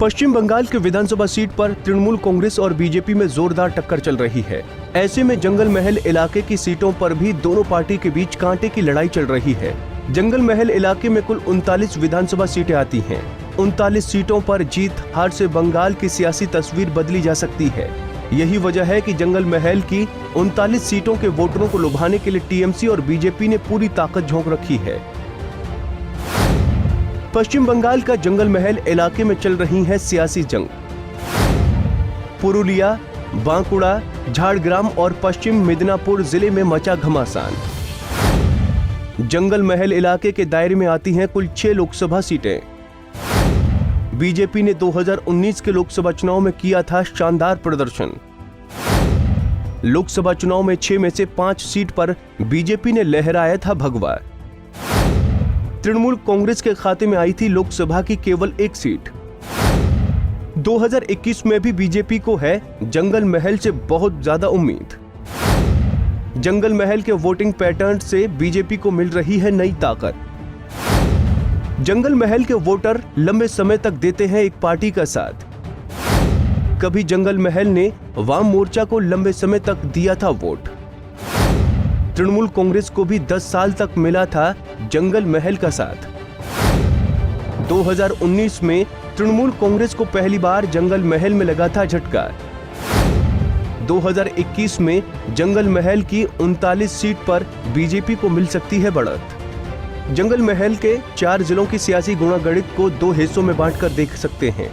पश्चिम बंगाल के विधानसभा सीट पर तृणमूल कांग्रेस और बीजेपी में जोरदार टक्कर चल रही है। ऐसे में जंगल महल इलाके की सीटों पर भी दोनों पार्टी के बीच कांटे की लड़ाई चल रही है। जंगल महल इलाके में कुल 39 विधानसभा सीटें आती हैं। 39 सीटों पर जीत हार से बंगाल की सियासी तस्वीर बदली जा सकती है। यही वजह है कि जंगल महल की 39 सीटों के वोटरों को लुभाने के लिए टीएमसी और बीजेपी ने पूरी ताकत झोंक रखी है। पश्चिम बंगाल का जंगल महल इलाके में चल रही है सियासी जंग। पुरुलिया, बांकुड़ा, झाड़ग्राम और पश्चिम मिदनापुर जिले में मचा घमासान। जंगल महल इलाके के दायरे में आती हैं कुल 6 लोकसभा सीटें। बीजेपी ने 2019 के लोकसभा चुनाव में किया था शानदार प्रदर्शन। लोकसभा चुनाव में 6 में से 5 सीट पर बीजेपी ने लहराया था भगवा। तृणमूल कांग्रेस के खाते में आई थी लोकसभा की केवल 1 सीट। 2021 में भी बीजेपी को है जंगल महल से बहुत ज्यादा उम्मीद। जंगल महल के वोटिंग पैटर्न से बीजेपी को मिल रही है नई ताकत। जंगल महल के वोटर लंबे समय तक देते हैं एक पार्टी का साथ। कभी जंगल महल ने वाम मोर्चा को लंबे समय तक दिया था वोट। तृणमूल कांग्रेस को भी 10 साल तक मिला था जंगल महल का साथ। 2019 में तृणमूल कांग्रेस को पहली बार जंगल महल में लगा था झटका। 2021 में जंगल महल की 39 सीट पर बीजेपी को मिल सकती है बढ़त। जंगल महल के 4 जिलों की सियासी गुणागणित को 2 हिस्सों में बांटकर देख सकते हैं।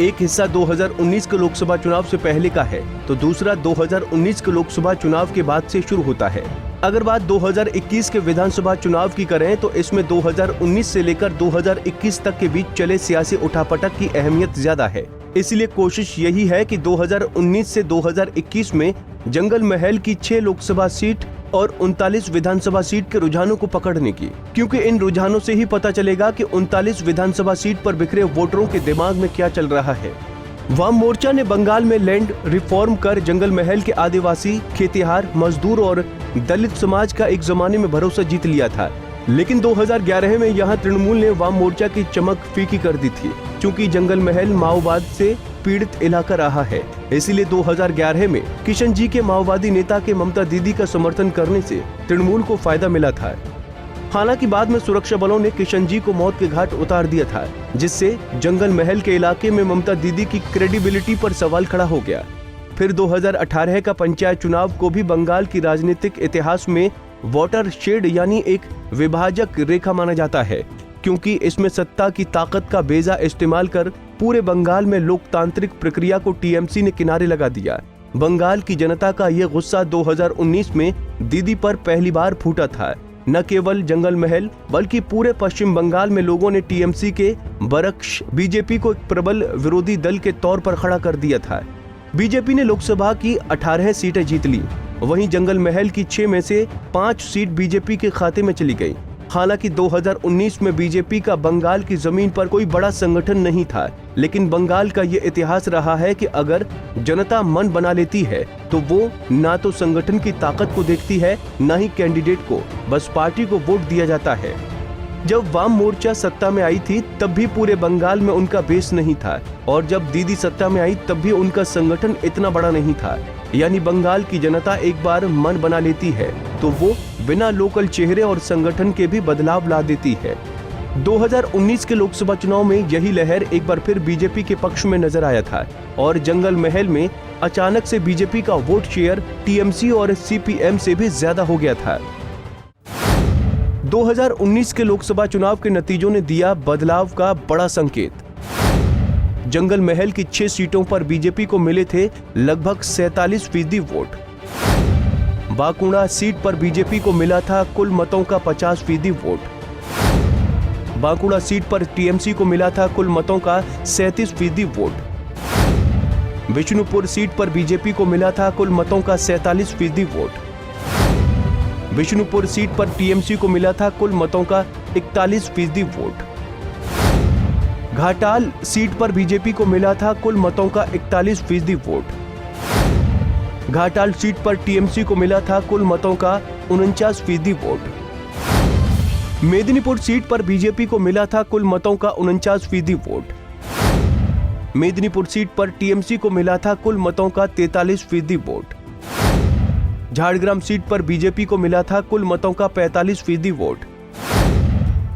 एक हिस्सा 2019 के लोकसभा चुनाव से पहले का है तो दूसरा 2019 के लोकसभा चुनाव के बाद से शुरू होता है। अगर बात 2021 के विधानसभा चुनाव की करें तो इसमें 2019 से लेकर 2021 तक के बीच चले सियासी उठापटक की अहमियत ज्यादा है। इसलिए कोशिश यही है कि 2019 से 2021 में जंगल महल की 6 लोकसभा सीट और 39 विधानसभा सीट के रुझानों को पकड़ने की, क्योंकि इन रुझानों से ही पता चलेगा कि 39 विधानसभा सीट पर बिखरे वोटरों के दिमाग में क्या चल रहा है। वाम मोर्चा ने बंगाल में लैंड रिफॉर्म कर जंगल महल के आदिवासी, खेतिहार, मजदूर और दलित समाज का एक जमाने में भरोसा जीत लिया था। लेकिन 2011 में यहाँ तृणमूल ने वाम मोर्चा की चमक फीकी कर दी थी। चूंकि जंगल महल माओवाद से पीड़ित इलाका रहा है, इसलिए 2011 में किशन जी के माओवादी नेता के ममता दीदी का समर्थन करने से तृणमूल को फायदा मिला था। हालांकि बाद में सुरक्षा बलों ने किशन जी को मौत के घाट उतार दिया था, जिससे जंगल महल के इलाके में ममता दीदी की क्रेडिबिलिटी पर सवाल खड़ा हो गया। फिर 2018 का पंचायत चुनाव को भी बंगाल की राजनीतिक इतिहास में वोटर शेड यानी एक विभाजक रेखा माना जाता है, क्योंकि इसमें सत्ता की ताकत का बेजा इस्तेमाल कर पूरे बंगाल में लोकतांत्रिक प्रक्रिया को टीएमसी ने किनारे लगा दिया। बंगाल की जनता का ये गुस्सा 2019 में दीदी पर पहली बार फूटा था। न केवल जंगल महल बल्कि पूरे पश्चिम बंगाल में लोगों ने टीएमसी के बरक्स बीजेपी को एक प्रबल विरोधी दल के तौर पर खड़ा कर दिया था। बीजेपी ने लोकसभा की 18 सीटें जीत ली, वहीं जंगल महल की 6 में से 5 सीट बीजेपी के खाते में चली गई। हालांकि 2019 में बीजेपी का बंगाल की जमीन पर कोई बड़ा संगठन नहीं था, लेकिन बंगाल का ये इतिहास रहा है कि अगर जनता मन बना लेती है तो वो ना तो संगठन की ताकत को देखती है, ना ही कैंडिडेट को, बस पार्टी को वोट दिया जाता है। जब वाम मोर्चा सत्ता में आई थी तब भी पूरे बंगाल में उनका बेस नहीं था, और जब दीदी सत्ता में आई तब भी उनका संगठन इतना बड़ा नहीं था। यानी बंगाल की जनता एक बार मन बना लेती है तो वो बिना लोकल चेहरे और संगठन के भी बदलाव ला देती है। 2019 के लोकसभा चुनाव में यही लहर एक बार फिर बीजेपी के पक्ष में नजर आया था और जंगल महल में अचानक से बीजेपी का वोट शेयर टीएमसी और सीपीएम से भी ज्यादा हो गया था। 2019 के लोकसभा चुनाव के नतीजों ने दिया बदलाव का बड़ा संकेत। जंगल महल की 6 सीटों पर बीजेपी को मिले थे लगभग 47% वोट। बांकुड़ा सीट पर बीजेपी को मिला था कुल मतों का 50% वोट। बांकुड़ा सीट पर टीएमसी को मिला था कुल मतों का 37% वोट। विष्णुपुर सीट पर बीजेपी को मिला था कुल मतों का 47% वोट। विष्णुपुर सीट पर टीएमसी को मिला था कुल मतों का 41% वोट। घाटाल सीट पर बीजेपी को मिला था कुल मतों का 41% वोट। घाटाल सीट पर टीएमसी को मिला था कुल मतों का 49% वोट। मेदिनीपुर सीट पर बीजेपी को मिला था कुल मतों का 49% वोट। मेदिनीपुर सीट पर टीएमसी को मिला था कुल मतों का 43% वोट। झारग्राम सीट पर बीजेपी को मिला था कुल मतों का 45% वोट।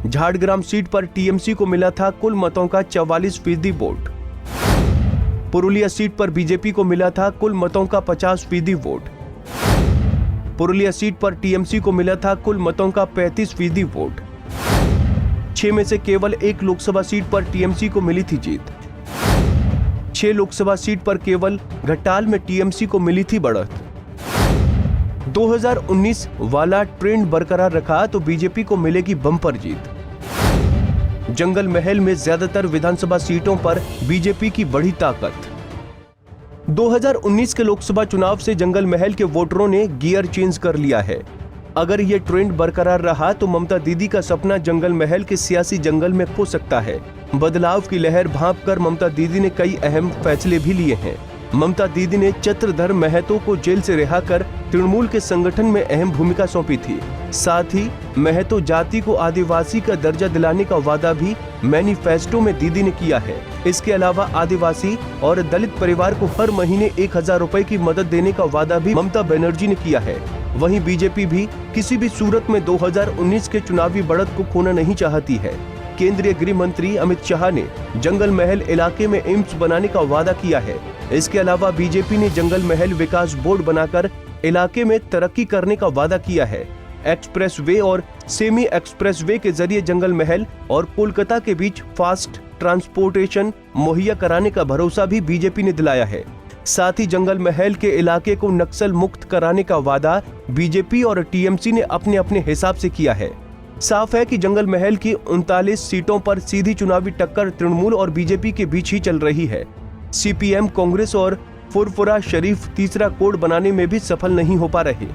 झारग्राम सीट पर टीएमसी को मिला था कुल मतों का 44% वोट। पुरुलिया सीट पर बीजेपी को मिला था कुल मतों का 50% वोट। पुरुलिया सीट पर टीएमसी को मिला था कुल मतों का 35% वोट। 6 में से केवल 1 लोकसभा सीट पर टीएमसी को मिली थी जीत। 6 लोकसभा सीट पर केवल घटाल में टीएमसी को मिली थी बढ़त। 2019 वाला ट्रेंड बरकरार रखा तो बीजेपी को मिलेगी बम्पर जीत। जंगल महल में ज्यादातर विधानसभा सीटों पर बीजेपी की बड़ी ताकत। 2019 के लोकसभा चुनाव से जंगल महल के वोटरों ने गियर चेंज कर लिया है। अगर ये ट्रेंड बरकरार रहा तो ममता दीदी का सपना जंगल महल के सियासी जंगल में खो सकता है। बदलाव की लहर भांपकर ममता दीदी ने कई अहम फैसले भी लिए हैं। ममता दीदी ने चत्रधर महतो को जेल से रिहा कर तृणमूल के संगठन में अहम भूमिका सौंपी थी। साथ ही महतो जाति को आदिवासी का दर्जा दिलाने का वादा भी मैनिफेस्टो में दीदी ने किया है। इसके अलावा आदिवासी और दलित परिवार को हर महीने 1000 रुपए की मदद देने का वादा भी ममता बनर्जी ने किया है। वहीं बीजेपी भी किसी भी सूरत में 2019 के चुनावी बढ़त को खोना नहीं चाहती है। केंद्रीय गृह मंत्री अमित शाह ने जंगल महल इलाके में एम्स बनाने का वादा किया है। इसके अलावा बीजेपी ने जंगल महल विकास बोर्ड बनाकर इलाके में तरक्की करने का वादा किया है। एक्सप्रेसवे और सेमी एक्सप्रेसवे के जरिए जंगल महल और कोलकाता के बीच फास्ट ट्रांसपोर्टेशन मुहैया कराने का भरोसा भी बीजेपी ने दिलाया है। साथ ही जंगल महल के इलाके को नक्सल मुक्त कराने का वादा बीजेपी और टीएमसी ने अपने अपने हिसाब से किया है। साफ है कि जंगल महल की 39 सीटों पर सीधी चुनावी टक्कर तृणमूल और बीजेपी के बीच ही चल रही है। सीपीएम, कांग्रेस और फुरफुरा शरीफ तीसरा कोड बनाने में भी सफल नहीं हो पा रहे।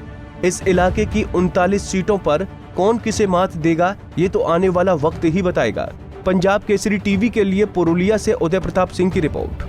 इस इलाके की 39 सीटों पर कौन किसे मात देगा ये तो आने वाला वक्त ही बताएगा। पंजाब केसरी टीवी के लिए पुरुलिया से उदय प्रताप सिंह की रिपोर्ट।